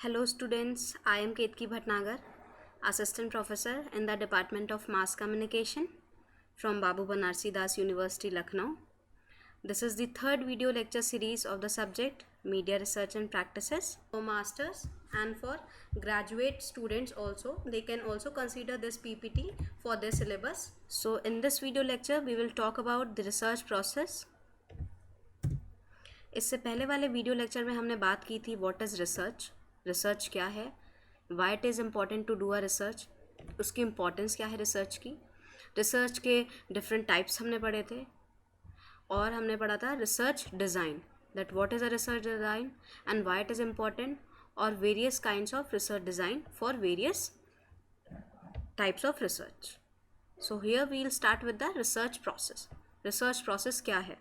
Hello students, I am Ketki Bhatnagar, Assistant Professor in the Department of Mass Communication from Babu Banarsi Das University, Lucknow. This is the third video lecture series of the subject Media Research and Practices for Masters and for graduate students also. They can also consider this PPT for their syllabus. So in this video lecture, we will talk about the research process. इससे पहले वाले video lecture में हमने बात की थी what is research क्या है, why it is important to do a research, उसकी इम्पोर्टेंस क्या है रिसर्च के डिफरेंट टाइप्स हमने पढ़े थे, और हमने पढ़ा था research design, that what is a research design and why it is important, और various kinds of research design for various types of research. So here we will start with the research process क्या है.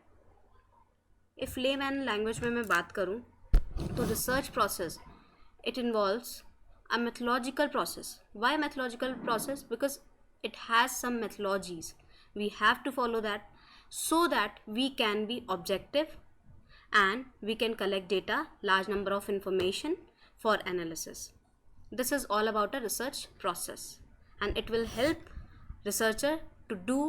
If layman language में मैं बात करूँ तो research process it involves a methodological process. Why methodological process? Because it has some methodologies. We have to follow that so that we can be objective and we can collect data, large number of information for analysis. This is all about a research process, and it will help researcher to do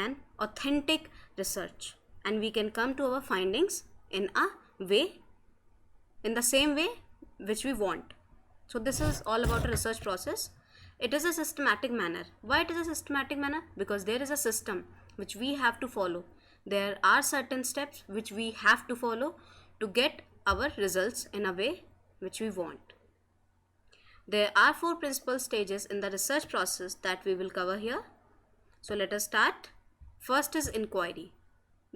an authentic research, and we can come to our findings in the same way which we want. So this is all about a research process. It is a systematic manner. Why it is a systematic manner? Because there is a system which we have to follow. There are certain steps which we have to follow to get our results in a way which we want. There are 4 principal stages in the research process that we will cover here. So let us start. First is inquiry.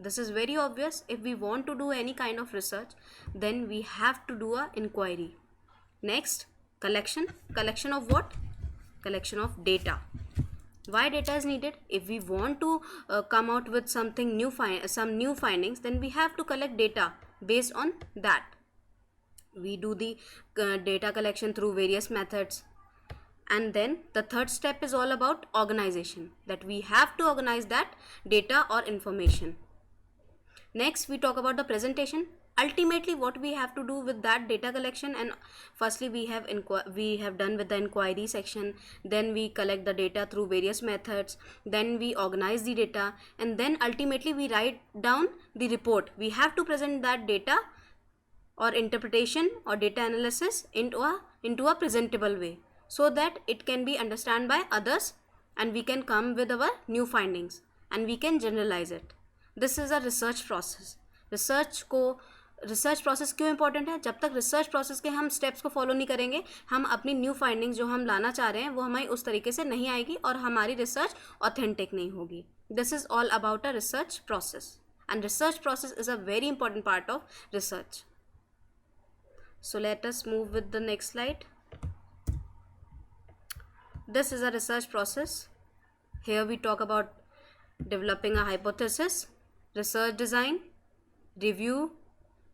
This is very obvious. If we want to do any kind of research, then we have to do a inquiry. Next, collection of what? Collection of data. Why data is needed? If we want to come out with something new, some new findings, then we have to collect data. Based on that, we do the data collection through various methods. And then the third step is all about organization, that we have to organize that data or information. Next, we talk about the presentation. Ultimately, what we have to do with that data collection, and firstly we have done with the inquiry section, then we collect the data through various methods, then we organize the data, and then ultimately we write down the report. We have to present that data or interpretation or data analysis into a presentable way, so that it can be understood by others, and we can come with our new findings and we can generalize it. This is a research process. Research process क्यों important है? जब तक research process के हम steps को follow नहीं करेंगे, हम अपनी न्यू फाइंडिंग्स जो हम लाना चाह रहे हैं वो हमारी उस तरीके से नहीं आएगी और हमारी रिसर्च ऑथेंटिक नहीं होगी. This is all about a research process, and research process is a very important part of research. So let us move with the next slide. This is a research process. Here we talk about developing a hypothesis, research design, review,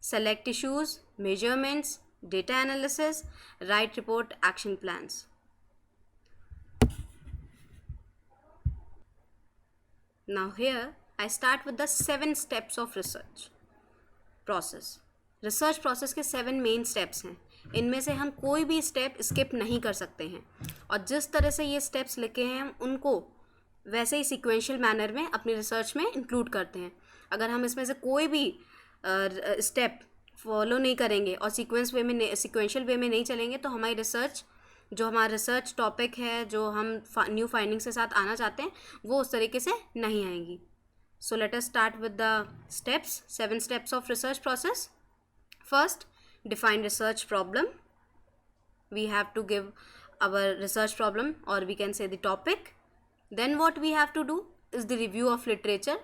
select issues, measurements, data analysis, write report, action plans. Now here I start with the 7 steps of research process. Research process के 7 main steps हैं. इनमें से हम कोई भी step skip नहीं कर सकते हैं, और जिस तरह से ये स्टेप्स लिखे हैं हम उनको वैसे ही सीक्वेंशियल मैनर में अपनी रिसर्च में इंक्लूड करते हैं. अगर हम इसमें से कोई भी स्टेप फॉलो नहीं करेंगे और सीक्वेंशियल वे में नहीं चलेंगे, तो हमारी रिसर्च, जो हमारा रिसर्च टॉपिक है, जो हम न्यू फाइंडिंग्स के साथ आना चाहते हैं, वो उस तरीके से नहीं आएंगी. So let us start with the steps, 7 steps of research process. First, define research problem. We have to give our research problem, or we can say the topic. Then what we have to do is the review of literature.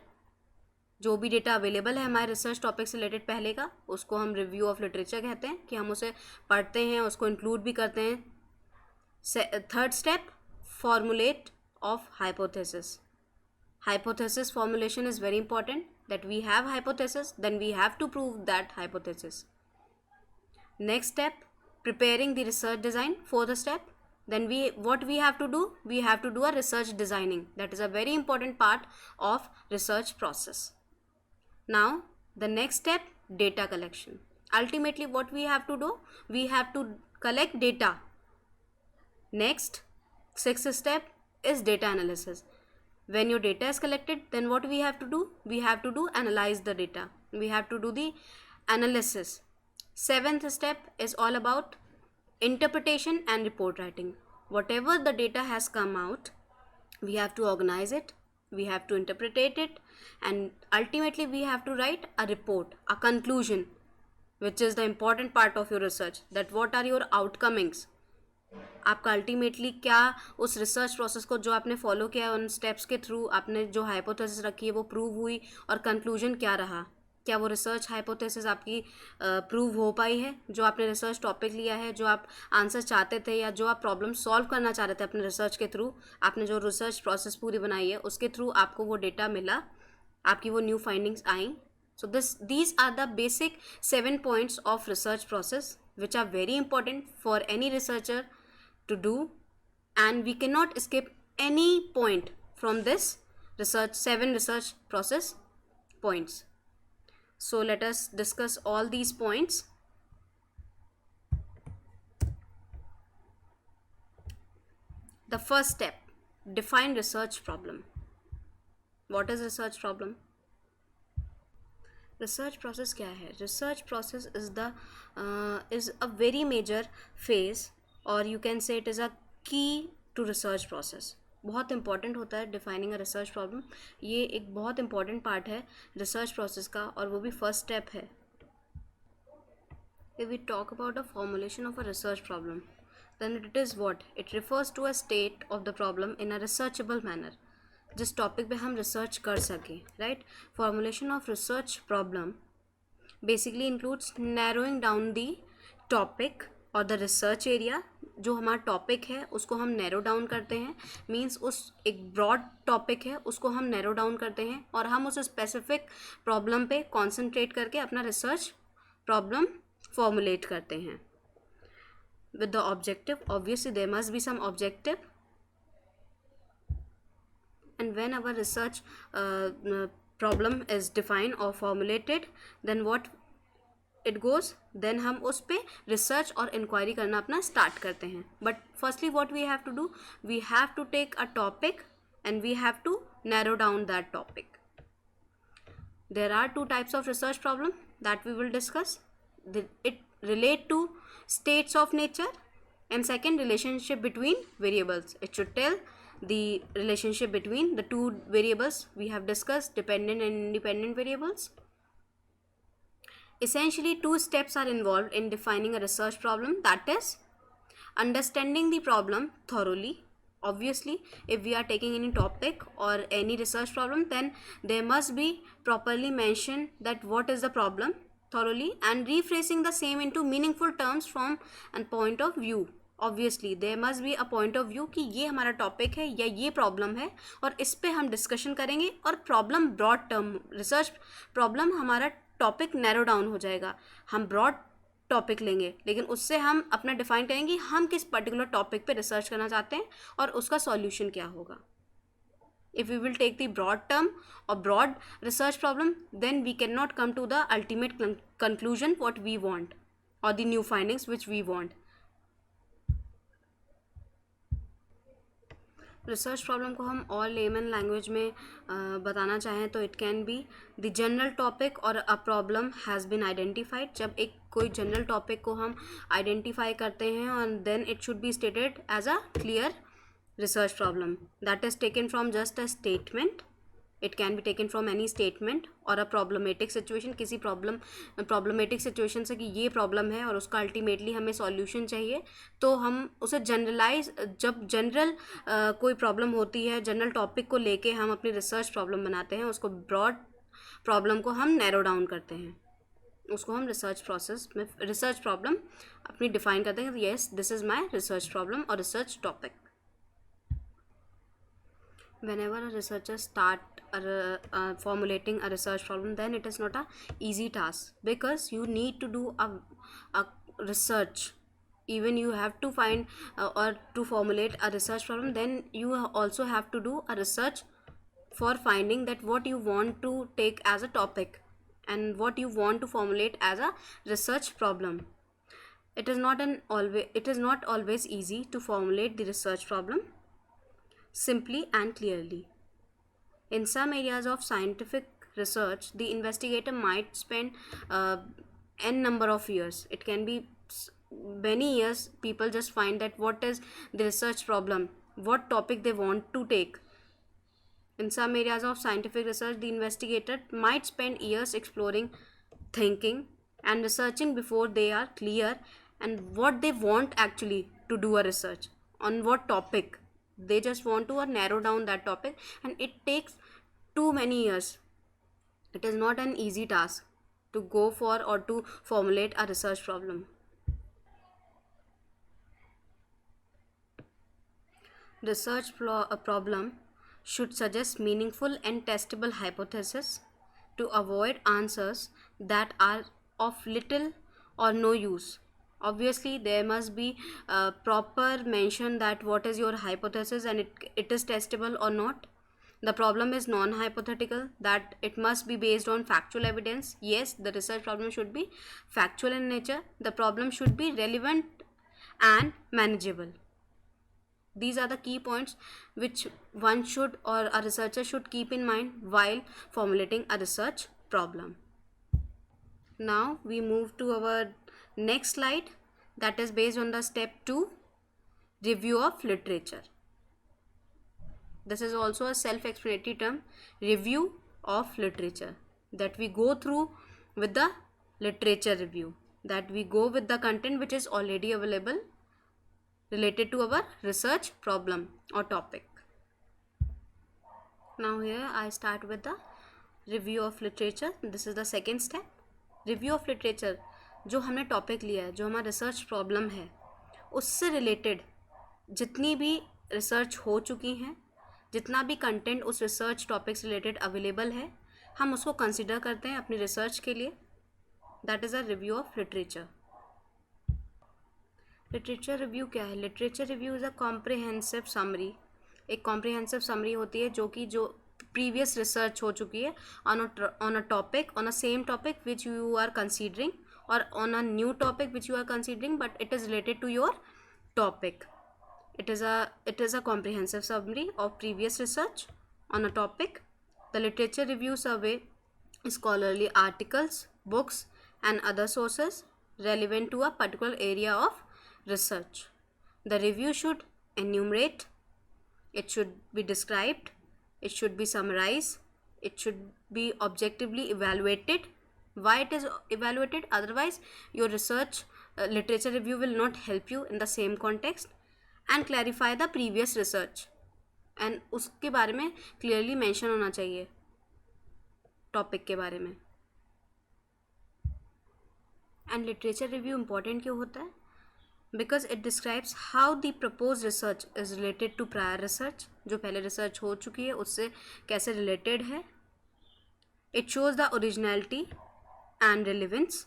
जो भी data available है हमारे research topic से related पहले का, उसको हम review of literature कहते हैं, कि हम उसे पढ़ते हैं, उसको इंक्लूड भी करते हैं. Third step, formulate of hypothesis. Hypothesis formulation is very important, that we have hypothesis, then we have to prove that hypothesis. Next step, preparing the research design. Fourth step, then what we have to do? We have to do a research designing. That is a very important part of research process. Now the next step, data collection. Ultimately what we have to do? We have to collect data. Next, sixth step is data analysis. When your data is collected, then what we have to do? We have to do analyze the data. We have to do the analysis. Seventh step is all about interpretation and report writing. Whatever the data has come out, we have to organize it, we have to interpret it, and ultimately we have to write a report, a conclusion, which is the important part of your research, that what are your outcomings. आपका ultimately क्या उस research process को जो आपने follow किया उन steps के through आपने जो हाइपोथेसिस रखी है वो प्रूव हुई, और कंक्लूजन क्या रहा, क्या वो रिसर्च हाइपोथेसिस आपकी प्रूव हो पाई है, जो आपने रिसर्च टॉपिक लिया है, जो आप आंसर चाहते थे या जो आप प्रॉब्लम सॉल्व करना चाह रहे थे अपने रिसर्च के थ्रू, आपने जो रिसर्च प्रोसेस पूरी बनाई है उसके थ्रू आपको वो डेटा मिला, आपकी वो new findings I. So these are the basic 7 points of research process which are very important for any researcher to do, and we cannot skip any point from this 7 research process points. So let us discuss all these points. The first step, define research problem. What is research problem? Research process क्या है? Research process is a very major phase, or you can say it is a key to research process. बहुत important होता है defining a research problem. ये एक बहुत important part है research process का, और वो भी first step है. If we talk about a formulation of a research problem, then it is what? It refers to a state of the problem in a researchable manner. जिस topic पे हम research कर सकें, right. Formulation of research problem basically includes narrowing down the topic और the research area. जो हमारा topic है उसको हम नैरो डाउन करते हैं, मींस उस एक ब्रॉड टॉपिक है उसको हम नैरो डाउन करते हैं, और हम उस स्पेसिफिक प्रॉब्लम पे कॉन्सेंट्रेट करके अपना रिसर्च प्रॉब्लम फॉर्मुलेट करते हैं with the objective. Obviously there must be some objective. And when our research problem is defined or formulated, then what it goes, then हम उस पे research और inquiry करना अपना start करते हैं. But firstly what we have to do, we have to take a topic and we have to narrow down that topic. There are 2 types of research problem that we will discuss. It relate to states of nature, and second, relationship between variables. It should tell the relationship between the 2 variables we have discussed, dependent and independent variables. Essentially 2 steps are involved in defining a research problem, that is understanding the problem thoroughly. Obviously if we are taking any topic or any research problem, then there must be properly mentioned that what is the problem thoroughly, and rephrasing the same into meaningful terms from a point of view. Obviously there must be a point of view कि ये हमारा topic है या ये problem है, और इस पे हम डिस्कशन करेंगे. और problem broad term, research problem हमारा टॉपिक नैरो डाउन हो जाएगा. हम ब्रॉड टॉपिक लेंगे, लेकिन उससे हम अपना डिफाइन करेंगे हम किस पर्टिकुलर टॉपिक पे रिसर्च करना चाहते हैं और उसका सॉल्यूशन क्या होगा. If we will take the broad term or broad research problem, then we cannot come to the ultimate conclusion what we want or the new findings which we want. Research problem को हम और layman language में बताना चाहें तो it can be the general topic और a problem has been identified. जब एक कोई जनरल टॉपिक को हम आइडेंटिफाई करते हैं, और then it should be stated as a clear research problem that is taken from just a statement. It can be taken from any statement or a problematic situation. किसी problematic situation से कि ये problem है और उसका ultimately हमें solution चाहिए, तो हम उसे generalize, जब general कोई problem होती है, general topic को लेके हम अपनी research problem बनाते हैं, उसको broad problem को हम narrow down करते हैं, उसको हम रिसर्च प्रोसेस में रिसर्च प्रॉब्लम अपनी डिफाइन करते हैं. Yes, this is my research problem और research topic. Whenever a researcher start formulating a research problem, then it is not a easy task, because you need to do a research. Even you have to find or to formulate a research problem, then you also have to do a research for finding that what you want to take as a topic and what you want to formulate as a research problem. It is not always easy to formulate the research problem simply and clearly. In some areas of scientific research, the investigator might spend n number of years. It can be many years. People just find that what is the research problem, what topic they want to take. In some areas of scientific research, the investigator might spend years exploring, thinking, and researching before they are clear and what they want actually to do a research on what topic. They just want to narrow down that topic, and it takes too many years. It is not an easy task to go for or to formulate a research problem. A problem should suggest meaningful and testable hypotheses to avoid answers that are of little or no use. Obviously, there must be a proper mention that what is your hypothesis and it is testable or not. The problem is non-hypothetical, that it must be based on factual evidence. Yes, the research problem should be factual in nature. The problem should be relevant and manageable. These are the key points which one should or a researcher should keep in mind while formulating a research problem. Now we move to our next slide, that is based on the step 2, review of literature. This is also a self-explanatory term, review of literature, that we go through with the literature review, that we go with the content which is already available related to our research problem or topic. Now here I start with the review of literature. This is the second step. Review of literature, जो हमने topic लिया है, जो हमारा research problem है, उससे related जितनी भी रिसर्च हो चुकी हैं, जितना भी कंटेंट उस रिसर्च टॉपिक से रिलेटेड अवेलेबल है, हम उसको कंसिडर करते हैं अपनी रिसर्च के लिए. That is a review of literature. Literature review क्या है? Literature review is a comprehensive summary. एक कॉम्प्रिहेंसिव समरी होती है जो प्रीवियस रिसर्च हो चुकी है on a topic, on a same topic which you are considering, or on a new topic which you are considering, but it is related to your topic. It is a comprehensive summary of previous research on a topic. The literature review survey scholarly articles, books, and other sources relevant to a particular area of research. The review should enumerate, it should be described, it should be summarized, it should be objectively evaluated. Why it is evaluated? Otherwise your research literature review will not help you in the same context. And clarify the previous research, and उसके बारे में clearly mention होना चाहिए topic के बारे में. And literature review important क्यों होता है? Because it describes how the proposed research is related to prior research. जो पहले रिसर्च हो चुकी है उससे कैसे रिलेटेड है. It shows the originality and relevance,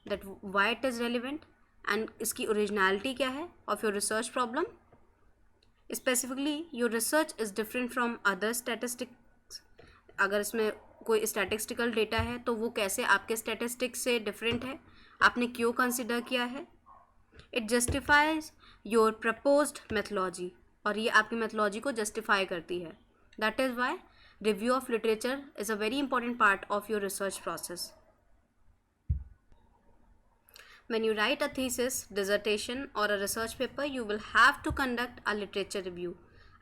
that why it is relevant and इसकी ओरिजिनलिटी क्या है of your research problem. Specifically your research is different from other statistics. अगर इसमें कोई statistical data है तो वो कैसे आपके statistics से different है, आपने क्यों consider किया है. It justifies your proposed methodology, और ये आपकी methodology को justify करती है. That is why review of literature is a very important part of your research process. When you write a thesis, dissertation or a research paper, you will have to conduct a literature review.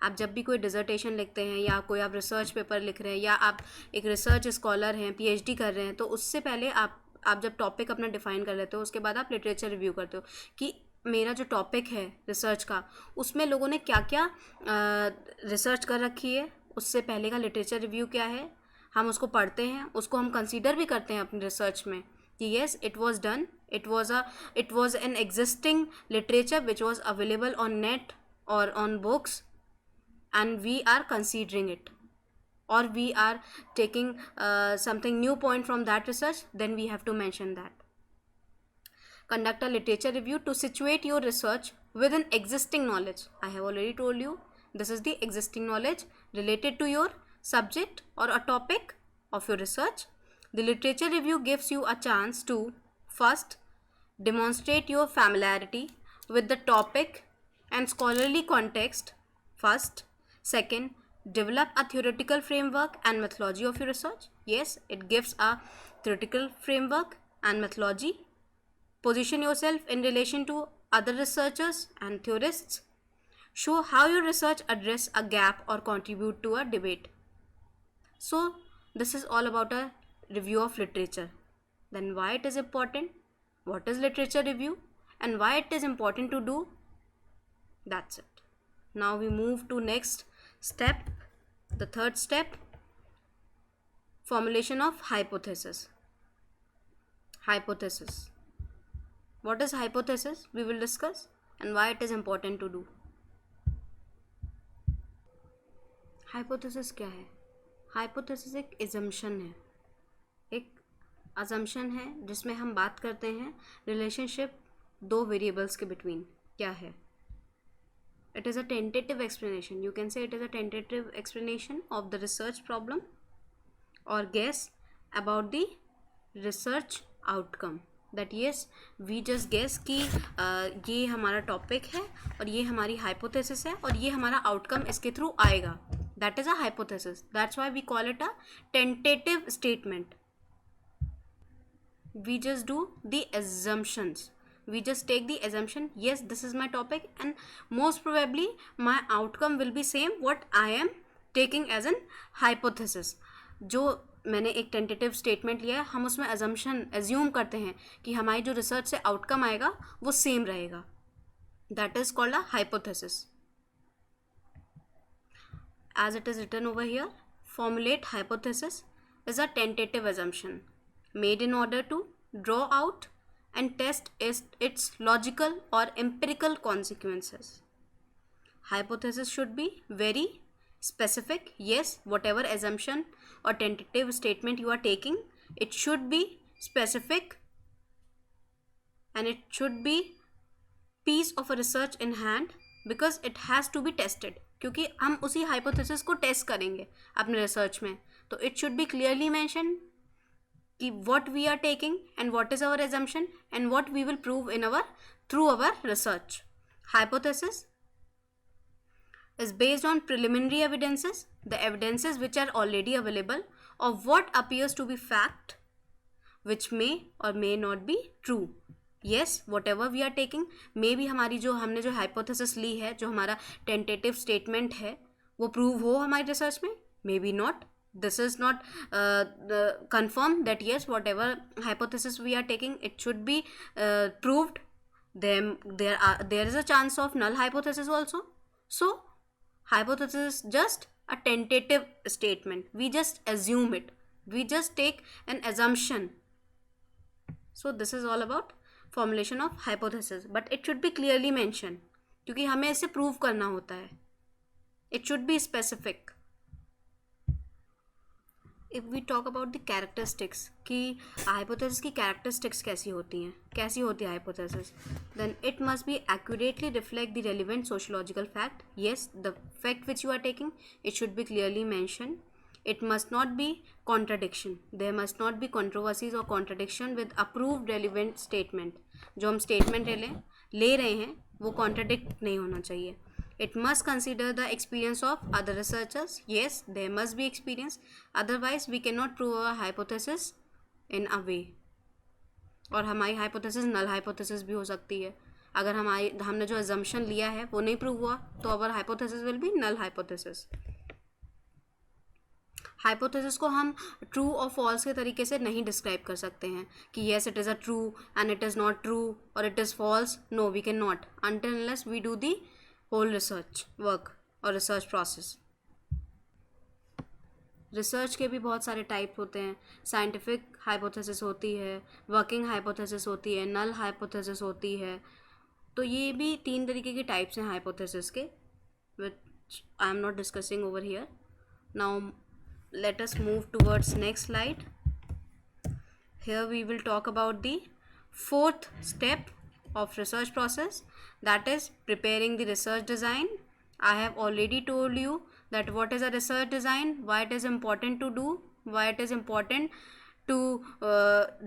आप जब भी कोई dissertation लिखते हैं या कोई आप research paper लिख रहे हैं या आप एक रिसर्च स्कॉलर हैं, पीएचडी कर रहे हैं, तो उससे पहले आप जब टॉपिक अपना डिफाइन कर लेते हो उसके बाद आप लिटरेचर रिव्यू करते हो कि मेरा जो टॉपिक है रिसर्च का उसमें लोगों ने क्या क्या रिसर्च कर रखी है, उससे पहले का लिटरेचर रिव्यू क्या है. हम उसको पढ़ते हैं, उसको हम कंसीडर भी करते हैं अपनी रिसर्च में कि yes it was done, it was an existing literature which was available on net or on books, and we are considering it, or we are taking something new point from that research, then we have to mention that. Conduct a literature review to situate your research within existing knowledge. I have already told you this is the existing knowledge related to your subject or a topic of your research. The literature review gives you a chance to first Demonstrate your familiarity with the topic and scholarly context first. Second, develop a theoretical framework and methodology of your research. Yes, it gives a theoretical framework and methodology. Position yourself in relation to other researchers and theorists. Show how your research address a gap or contribute to a debate. So this is all about a review of literature. Then why it is important? What is literature review? And why it is important to do? That's it. Now we move to next step, the third step, formulation of hypothesis. Hypothesis. What is hypothesis? We will discuss, and why it is important to do. Hypothesis क्या है? Hypothesis एक assumption है, एक assumption है जिसमें हम बात करते हैं रिलेशनशिप दो वेरिएबल्स के बिटवीन क्या है. It is a tentative explanation, you can say it is a tentative explanation of the research problem और guess about the research outcome. That yes we just guess कि ये हमारा टॉपिक है और ये हमारी हाइपोथेसिस है और ये हमारा आउटकम इसके थ्रू आएगा. That is a hypothesis. That's why we call it a tentative statement. We just do the assumptions. We just take the assumption, yes, this is my topic and most probably my outcome will be same what I am taking as an hypothesis. जो मैंने एक tentative statement लिया है, हम उसमें assume करते हैं कि हमारी जो रिसर्च से आउटकम आएगा वो सेम रहेगा. That is called a hypothesis. As it is written over here, formulate hypothesis is a tentative assumption made in order to draw out and test its logical or empirical consequences. Hypothesis should be very specific. Yes, whatever assumption or tentative statement you are taking, it should be specific and it should be piece of a research in hand because it has to be tested. क्योंकि हम उसी hypothesis को test करेंगे अपने research में, तो it should be clearly mentioned कि what we are taking and what is our assumption and what we will prove in through our research. Hypothesis is based on preliminary evidences, the evidences which are already available of what appears to be fact, which may or may not be true. Yes, whatever we are taking, मे भी हमारी जो हमने जो hypothesis ली है, जो हमारा tentative statement है, वो प्रूव हो हमारी रिसर्च में, may be not. This is not confirmed that yes, whatever hypothesis we are taking, it should be proved. Then there is a chance of null hypothesis also. So hypothesis is just a tentative statement. We just assume it. We just take an assumption. So this is all about formulation of hypothesis. But it should be clearly mentioned क्योंकि हमें इसे prove करना होता है. It should be specific. If we talk about the characteristics कि hypothesis की characteristics कैसी होती हैं, कैसी होती है hypothesis, then it must be accurately reflect the relevant sociological fact. Yes, the fact which you are taking, it should be clearly mentioned. It must not be contradiction. There must not be controversies or contradiction with approved relevant statement. जो हम statement ले रहे हैं वो contradict नहीं होना चाहिए. It must consider the experience of other researchers. Yes, there must be experience. Otherwise, we cannot prove our hypothesis in a way. और हमारी hypothesis null hypothesis भी हो सकती है. अगर हमने जो assumption लिया है वो नहीं prove हुआ तो our hypothesis will be null hypothesis. Hypothesis को हम ट्रू और फॉल्स के तरीके से नहीं डिस्क्राइब कर सकते हैं कि yes it is a true and it is not true और it is false. No, we can not until unless we do the whole research work और रिसर्च प्रोसेस. रिसर्च के भी बहुत सारे टाइप होते हैं. साइंटिफिक हाइपोथेसिस होती है, वर्किंग हाइपोथेसिस होती है, नल हाइपोथेसिस होती है. तो ये भी 3 तरीके के टाइप्स हैं हाइपोथेसिस के, which I am not discussing over here. Now let us move towards next slide. Here we will talk about the 4th step of research process, that is preparing the research design. I have already told you that what is a research design, why it is important to do, why it is important to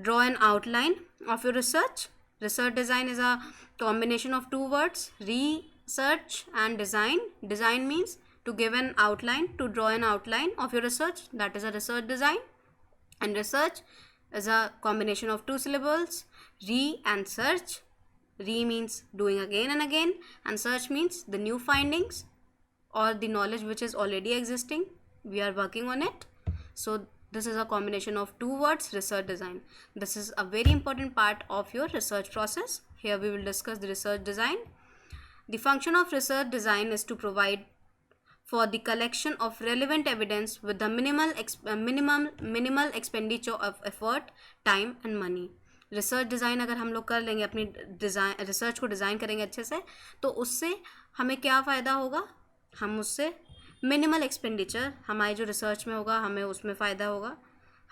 draw an outline of your research. Research design is a combination of two words, research and design. Design means to give an outline, to draw an outline of your research, that is a research design. And research is a combination of two syllables, re and search. Re means doing again and again, and search means the new findings or the knowledge which is already existing, we are working on it. So this is a combination of two words, research design. This is a very important part of your research process. Here we will discuss the research design. The function of research design is to provide for the collection of relevant evidence with the minimal expenditure of effort, time and money. Research design अगर हम लोग कर लेंगे, अपनी design research को design करेंगे अच्छे से, तो उससे हमें क्या फ़ायदा होगा, हम उससे मिनिमल एक्सपेंडिचर हमारी जो रिसर्च में होगा हमें उसमें फ़ायदा होगा.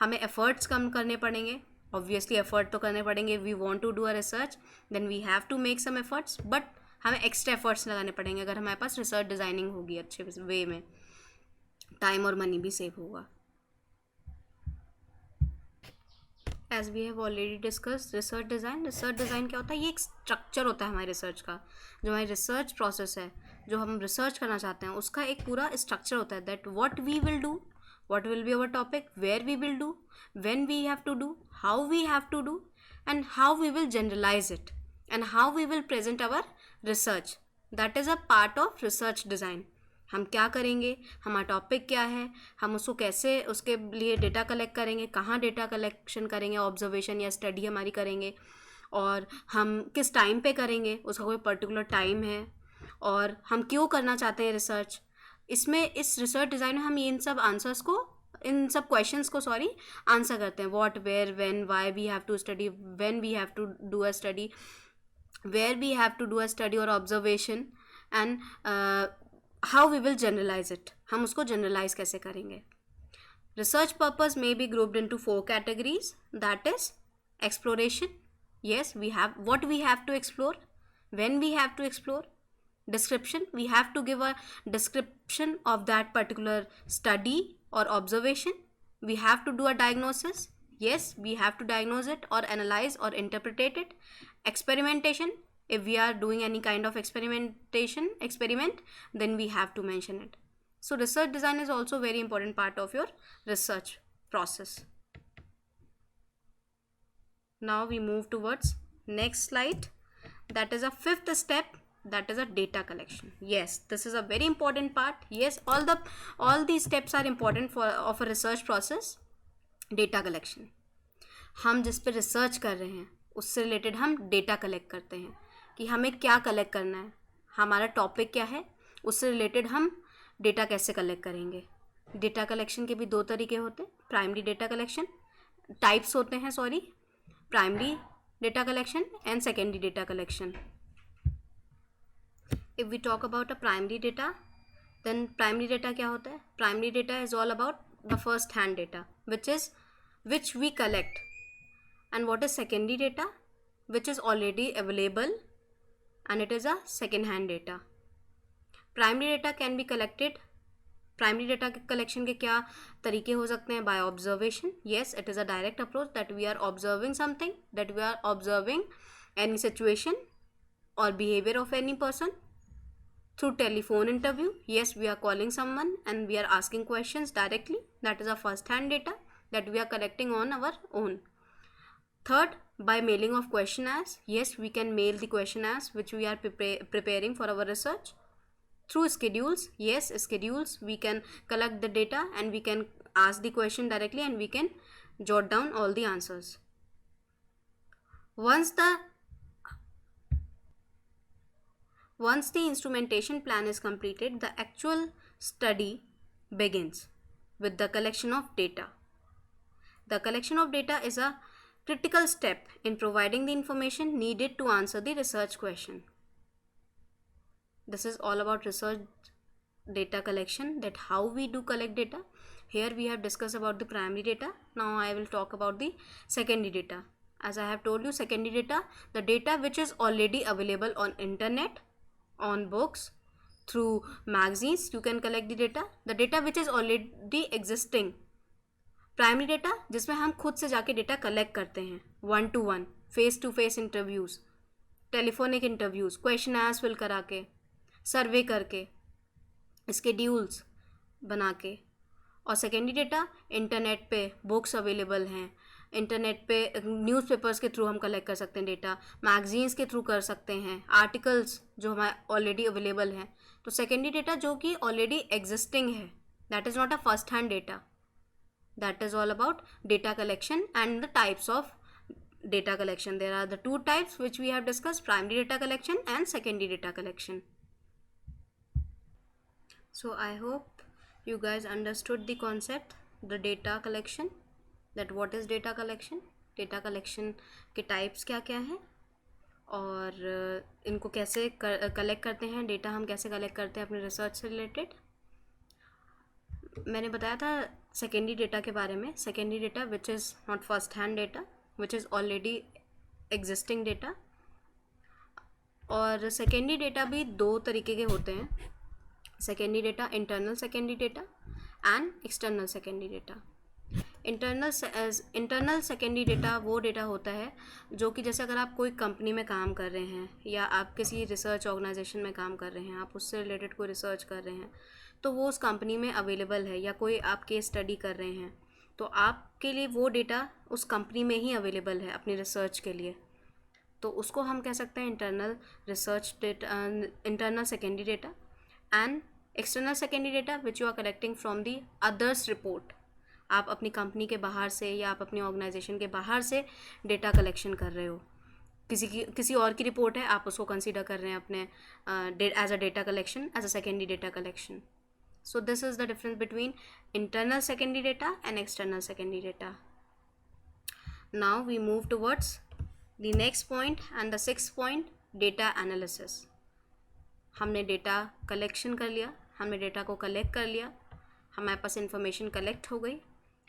हमें एफ़र्ट्स कम करने पड़ेंगे, ऑब्वियसली एफ़र्ट तो करने पड़ेंगे. We want to do a research, then we have to make some efforts, but हमें एक्स्ट्रा एफ़र्ट्स लगाने पड़ेंगे अगर हमारे पास रिसर्च डिज़ाइनिंग होगी अच्छे वे में. टाइम और मनी भी सेव होगा. As we have already discuss research design. Research design क्या होता है, ये एक स्ट्रक्चर होता है हमारे रिसर्च का. जो हमारी रिसर्च प्रोसेस है, जो हम रिसर्च करना चाहते हैं, उसका एक पूरा स्ट्रक्चर होता है. That what we will do, what will be our topic, where we will do, when we have to do, how we have to do, and how we will generalize it, and how we will present our research. That is a part of research design. हम क्या करेंगे, हमारा topic क्या है, हम उसको कैसे उसके लिए डेटा कलेक्ट करेंगे, कहाँ डेटा कलेक्शन करेंगे, ऑब्जर्वेशन या स्टडी हमारी करेंगे, और हम किस टाइम पे करेंगे, उसका कोई पर्टिकुलर टाइम है, और हम क्यों करना चाहते हैं रिसर्च. इसमें इस रिसर्च डिज़ाइन में हम इन सब आंसर्स को, इन सब क्वेश्चंस को आंसर करते हैं. What, where, when, why we have to study, when we have to do a study, where we have to do a study और observation, and how we will generalise it. हम उसको generalise कैसे करेंगे. Research purpose may be grouped into 4 categories. That is exploration. Yes, we have what we have to explore, when we have to explore. Description, we have to give a description of that particular study or observation. We have to do a diagnosis. Yes, we have to diagnose it or analyze or interpret it. Experimentation, if we are doing any kind of experiment, then we have to mention it. So research design is also a very important part of your research process. Now we move towards next slide. That is a 5th step. That is a data collection. Yes, this is a very important part. Yes, all these steps are important of a research process. Data collection, हम जिस पे research कर रहे हैं उससे related हम data collect करते हैं कि हमें क्या कलेक्ट करना है, हमारा टॉपिक क्या है, उससे रिलेटेड हम डेटा कैसे कलेक्ट करेंगे. डेटा कलेक्शन के भी 2 तरीके होते हैं. प्राइमरी डेटा कलेक्शन, टाइप्स होते हैं, sorry, primary data collection and secondary data collection. If we talk about a primary data, then primary data क्या होता है. Primary data is all about the first hand data, which we collect. And what is secondary data, which is already available and it is a second hand data. Primary data can be collected. Primary data collection के क्या तरीके हो सकते हैं. By observation. Yes, it is a direct approach that we are observing something, that we are observing any situation or behavior of any person. Through telephone interview, yes, we are calling someone and we are asking questions directly. That is a first hand data that we are collecting on our own. Third, by mailing of questionnaires. Yes, we can mail the questionnaires which we are preparing for our research. Through schedules, yes, schedules, we can collect the data and we can ask the question directly and we can jot down all the answers. Once the instrumentation plan is completed, the actual study begins with the collection of data. The collection of data is a critical step in providing the information needed to answer the research question. This is all about research data collection, that how we do collect data. Here we have discussed about the primary data. Now I will talk about the secondary data. As I have told you, secondary data, the data which is already available on internet, on books, through magazines, you can collect the data which is already existing. Primary data जिसमें हम खुद से जाके data collect करते हैं 1 to 1, face to face interviews, telephonic interviews, question answer fill करा के, survey करके, स्केड्यूल्स बना के। और सेकेंडरी डेटा, इंटरनेट पे बुक्स अवेलेबल हैं, इंटरनेट पे न्यूज़पेपर्स के थ्रू हम कलेक्ट कर सकते हैं डेटा, मैगजीन्स के थ्रू कर सकते हैं, आर्टिकल्स जो हमारे ऑलरेडी अवेलेबल हैं। तो सेकेंडरी डेटा जो कि ऑलरेडी एग्जिस्टिंग है, that is not a first hand data. That is all about data collection and the types of data collection. There are the two types which we have discussed: primary data collection and secondary data collection. So I hope you guys understood the concept, the data collection, that what is data collection, data collection के types क्या क्या हैं, और इनको कैसे collect करते हैं, data हम कैसे कलेक्ट करते हैं अपने रिसर्च से रिलेटेड. मैंने बताया था सेकेंडरी डेटा के बारे में. Secondary data which is not first hand data, which is already existing data. और सेकेंडरी डेटा भी दो तरीके के होते हैं. Secondary data, internal secondary data and external secondary data. Internal secondary data वो डेटा होता है जो कि जैसे अगर आप कोई कंपनी में काम कर रहे हैं या आप किसी रिसर्च ऑर्गेनाइजेशन में काम कर रहे हैं, आप उससे रिलेटेड कोई रिसर्च कर रहे हैं, तो वो उस कंपनी में अवेलेबल है, या कोई आप केस स्टडी कर रहे हैं तो आपके लिए वो डेटा उस कंपनी में ही अवेलेबल है अपनी रिसर्च के लिए. तो उसको हम कह सकते हैं internal research data, internal secondary data. And external secondary data which you are collecting from the others report. आप अपनी कंपनी के बाहर से या आप अपनी ऑर्गेनाइजेशन के बाहर से डेटा कलेक्शन कर रहे हो, किसी और की रिपोर्ट है, आप उसको कंसीडर कर रहे हैं अपने as a data collection, as a secondary data collection. So this is the difference between internal secondary data and external secondary data. Now we move towards the next point and the sixth point, data analysis. हमने data collection कर लिया, हमने data को collect कर लिया, हमारे पास information collect हो गई,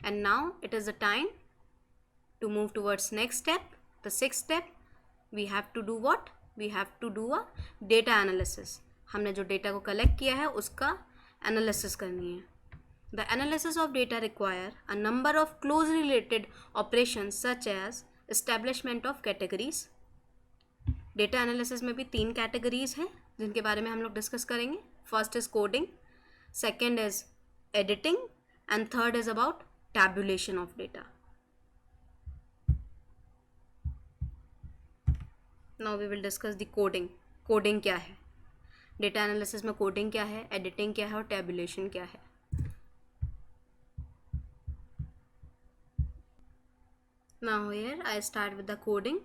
and now it is the time to move towards next step. The sixth step, we have to do what? We have to do a data analysis. हमने जो डेटा को collect किया है उसका एनालिसिस करनी है. The analysis of data require a number of closely related operations such as establishment of categories. Data analysis में भी 3 कैटेगरीज हैं जिनके बारे में हम लोग डिस्कस करेंगे. First is coding, second is editing, and third is about tabulation of data. Now we will discuss the coding. Coding क्या है, डेटा एनालिसिस में कोडिंग क्या है, एडिटिंग क्या है और टैबुलेशन क्या है. Now here I start with the coding.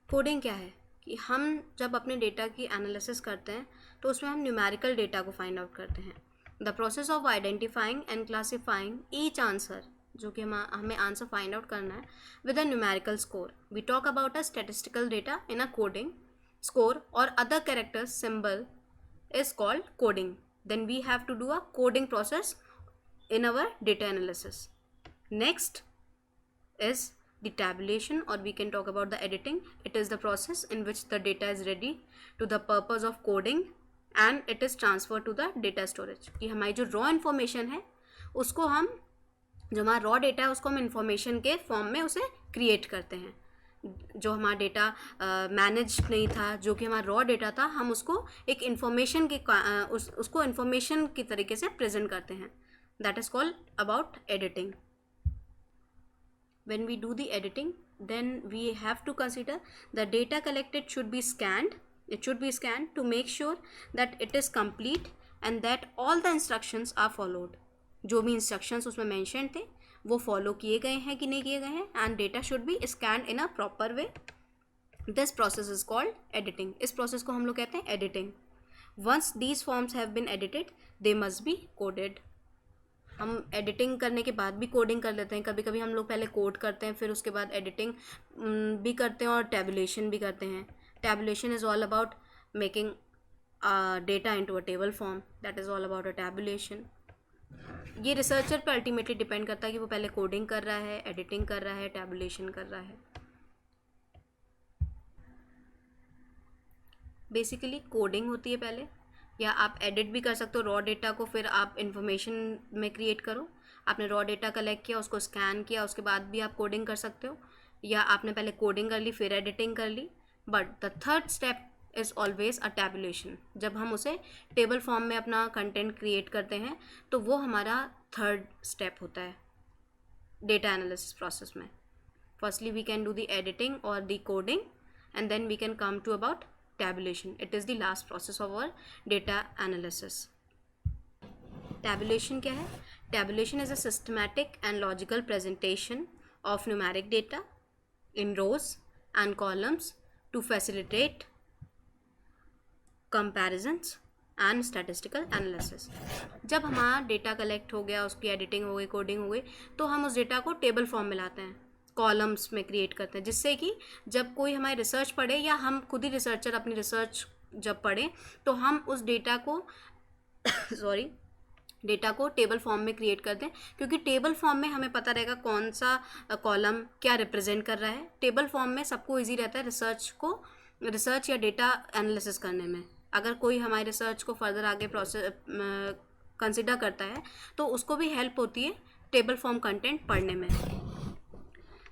Coding क्या है कि हम जब अपने डेटा की एनालिसिस करते हैं तो उसमें हम न्यूमेरिकल डेटा को फाइंड आउट करते हैं. The process of identifying and classifying each answer, जो कि हमें आंसर फाइंड आउट करना है with a numerical score. We talk about a statistical data in a coding score और other characters symbol is called coding. Then we have to do a coding process in our data analysis. Next is the tabulation, or we can talk about the editing. It is the process in which the data is ready to the purpose of coding and it is transferred to the data storage. कि हमारी जो raw information है उसको हम, जो हमारा raw data है उसको हम information के form में उसे create करते हैं. जो हमारा डेटा मैनेज नहीं था, जो कि हमारा रॉ डेटा था, हम उसको एक इन्फॉर्मेशन के उसको इन्फॉर्मेशन की तरीके से प्रेजेंट करते हैं. That is called about editing. When we do the editing then we have to consider the data collected should be scanned. It should be scanned to make sure that it is complete and that all the instructions are followed. जो भी instructions उसमें mentioned थे वो follow किए गए हैं कि नहीं किए गए हैं, and data should be scanned in a proper way. This process is called editing. इस प्रोसेस को हम लोग कहते हैं editing. Once these forms have been edited they must be coded. हम एडिटिंग करने के बाद भी कोडिंग कर लेते हैं. कभी कभी हम लोग पहले कोड करते हैं फिर उसके बाद एडिटिंग भी करते हैं और टैबुलेशन भी करते हैं. Tabulation is all about making data into a table form. That is all about a tabulation. ये रिसर्चर पर अल्टीमेटली डिपेंड करता है कि वो पहले कोडिंग कर रहा है, एडिटिंग कर रहा है, टैबुलेशन कर रहा है. बेसिकली कोडिंग होती है पहले, या आप एडिट भी कर सकते हो रॉ डेटा को, फिर आप इंफॉर्मेशन में क्रिएट करो. आपने रॉ डेटा कलेक्ट किया, उसको स्कैन किया, उसके बाद भी आप कोडिंग कर सकते हो. या आपने पहले कोडिंग कर ली फिर एडिटिंग कर ली, but the third step is always a tabulation. जब हम उसे टेबल फॉर्म में अपना कंटेंट क्रिएट करते हैं तो वो हमारा थर्ड स्टेप होता है डेटा एनालिसिस प्रोसेस में. Firstly, we can do the editing or the coding, and then we can come to about tabulation. It is the last process of our data analysis. Tabulation क्या है? Tabulation is a systematic and logical presentation of numeric data in rows and columns to facilitate comparisons and statistical analysis. जब हमारा data collect हो गया, उसकी editing हो गई, coding हो गई, तो हम उस डेटा को टेबल फॉर्म में लाते हैं, कॉलम्स में क्रिएट करते हैं, जिससे कि जब कोई हमारी रिसर्च पढ़े या हम खुद ही रिसर्चर अपनी रिसर्च जब पढ़ें तो हम उस डेटा को डेटा को टेबल फॉर्म में क्रिएट कर दें, क्योंकि टेबल फॉर्म में हमें पता रहेगा कौन सा कॉलम क्या रिप्रेजेंट कर रहा है. टेबल फॉर्म में सबको ईजी रहता है रिसर्च या डेटा एनालिसिस करने में. अगर कोई हमारी रिसर्च को फर्दर आगे प्रोसेस कंसिडर करता है तो उसको भी हेल्प होती है टेबल फॉर्म कंटेंट पढ़ने में.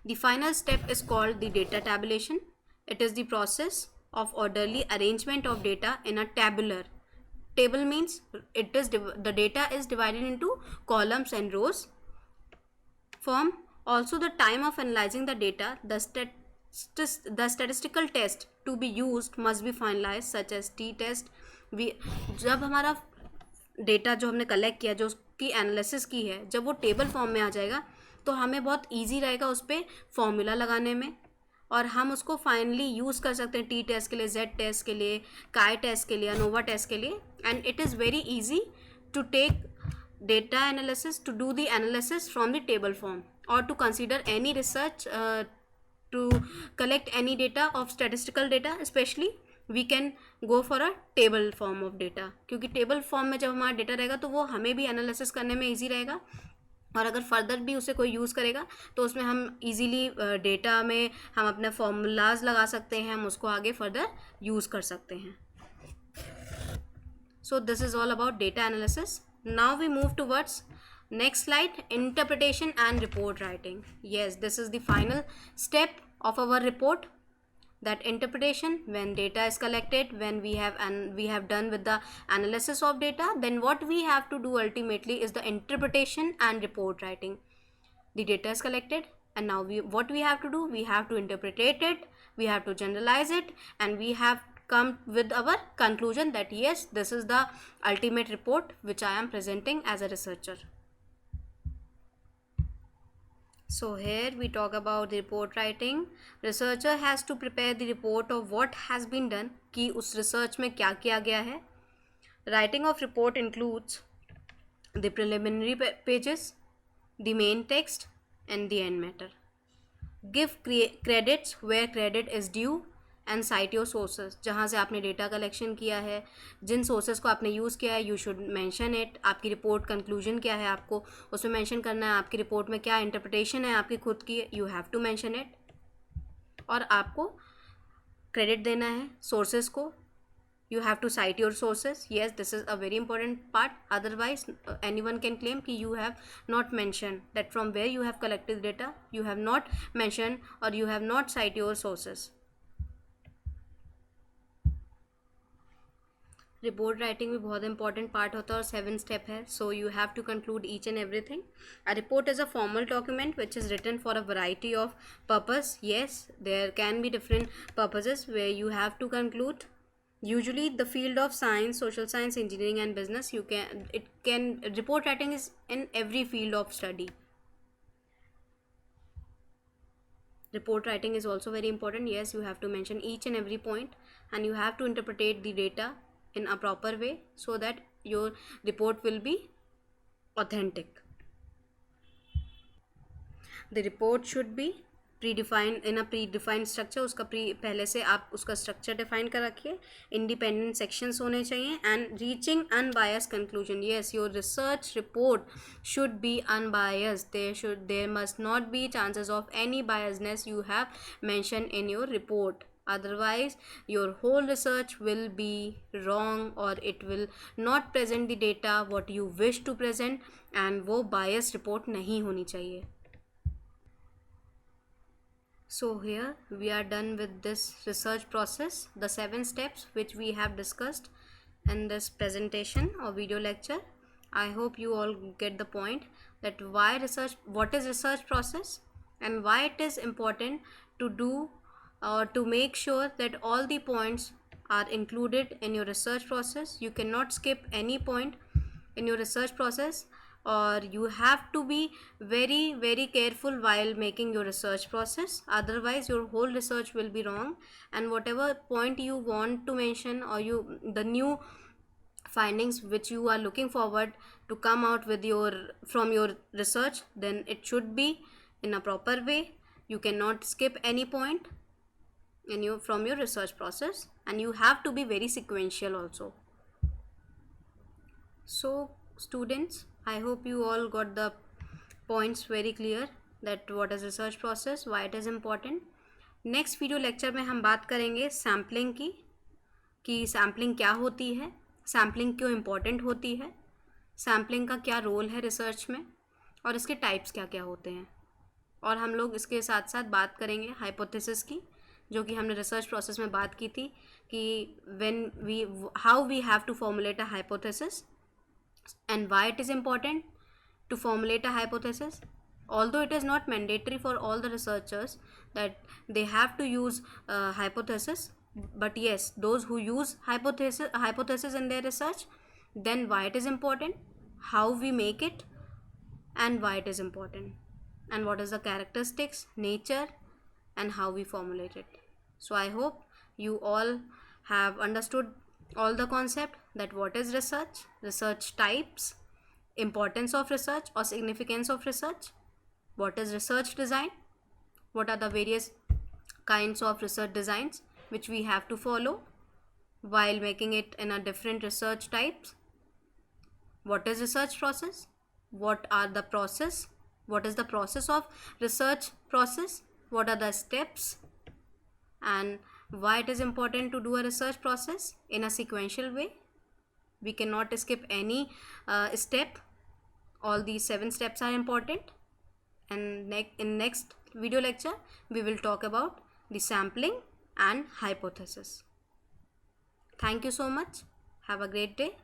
The final step is called the data tabulation. It is the process of orderly arrangement of data in a tabular. Table means the data is divided into columns and rows form. Also the time of analyzing the data, the statistical test to be used must be finalized such as t-test. जब हमारा data जो हमने collect किया, जो उसकी analysis की है, जब वो टेबल फॉर्म में आ जाएगा तो हमें बहुत ईजी रहेगा उस पर फॉर्मूला लगाने में, और हम उसको फाइनली यूज़ कर सकते हैं टी टेस्ट के लिए, जेड टेस्ट के लिए, काई टेस्ट के लिए, अनोवा टेस्ट के लिए. And it is very easy to take data analysis, to do the analysis from the table form, और to consider any research, to collect any data of statistical data. Specially we can go for a table form of data, क्योंकि table form में जब हमारा data रहेगा तो वो हमें भी एनालिसिस करने में ईजी रहेगा, और अगर फर्दर भी उसे कोई यूज़ करेगा तो उसमें हम इजीली डेटा में हम अपने फॉर्मूलाज लगा सकते हैं, हम उसको आगे फर्दर यूज़ कर सकते हैं. So this is all about data analysis. Now we move towards next slide, interpretation and report writing. Yes, this is the final step of our report, that interpretation. When data is collected, when we have done with the analysis of data, then what we have to do ultimately is the interpretation and report writing. The data is collected, and now what we have to do, we have to interpret it, we have to generalize it, and we have come with our conclusion that yes, this is the ultimate report which I am presenting as a researcher. So here we talk about the report writing. Researcher has to prepare the report of what has been done, कि उस research में क्या किया गया है. Writing of report includes the preliminary pages, the main text, and the end matter. Give credits where credit is due and site your sources. जहाँ से आपने डेटा कलेक्शन किया है, जिन सोर्सेज को आपने यूज़ किया है, यू शुड मेंशन इट. आपकी रिपोर्ट कंक्लूजन क्या है, आपको उसमें मेंशन करना है. आपकी रिपोर्ट में क्या इंटरप्रिटेशन है आपकी खुद की, you have to mention it. और आपको क्रेडिट देना है सोर्सेज को. You have to cite your sources. Yes, this is a very important part. Otherwise any one can claim कि you have not mention that from where you have collected data, you have not mention और you have not cite your sources. Report writing भी बहुत important part होता है और 7 step है. So you have to conclude each and everything. A report is a formal document which is written for a variety of purpose. Yes, there can be different purposes where you have to conclude. Usually the field of science, social science, engineering and business, report writing is in every field of study. Report writing is also very important. Yes, you have to mention each and every point, and you have to interpret the data in a proper way so that your report will be authentic. The report should be predefined in a predefined structure. उसका पहले से आप उसका structure define कर रखिए. Independent sections होने चाहिए and reaching unbiased conclusion. Yes, your research report should be unbiased. There must not be chances of any biasness you have mentioned in your report. Otherwise your whole research will be wrong, or it will not present the data what you wish to present, and वो biased report नहीं होनी चाहिए. So here we are done with this research process, the 7 steps which we have discussed in this presentation or video lecture. I hope you all get the point that what is research process and why it is important to do or to make sure that all the points are included in your research process. You cannot skip any point in your research process, or you have to be very careful while making your research process, otherwise your whole research will be wrong, and whatever point you want to mention or the new findings which you are looking forward to come out with from your research, then it should be in a proper way. You cannot skip any point from your research process, and you have to be very sequential also. So students, I hope you all got the points very clear that what is research process, why it is important. Next video lecture में हम बात करेंगे sampling की, कि sampling क्या होती है, sampling क्यों इम्पॉर्टेंट होती है, सैम्पलिंग का क्या रोल है रिसर्च में, और इसके टाइप्स क्या क्या होते हैं. और हम लोग इसके साथ साथ बात करेंगे हाइपोथेसिस की, जो कि हमने रिसर्च प्रोसेस में बात की थी कि how we have to formulate a hypothesis and why it is important to formulate a hypothesis. Although it is not mandatory for all the researchers that they have to use hypothesis, but yes, those who use hypothesis in their research, then why it is important, how we make it, and why it is important, and what is the characteristics, nature, and how we formulate it. So I hope you all have understood all the concept, that what is research types, importance of research or significance of research, what is research design, what are the various kinds of research designs which we have to follow while making it in a different research types, what is research process, what is the process of research process, what are the steps, and why it is important to do a research process in a sequential way. We cannot skip any step. All these 7 steps are important. And in next video lecture we will talk about the sampling and hypothesis. Thank you so much. Have a great day.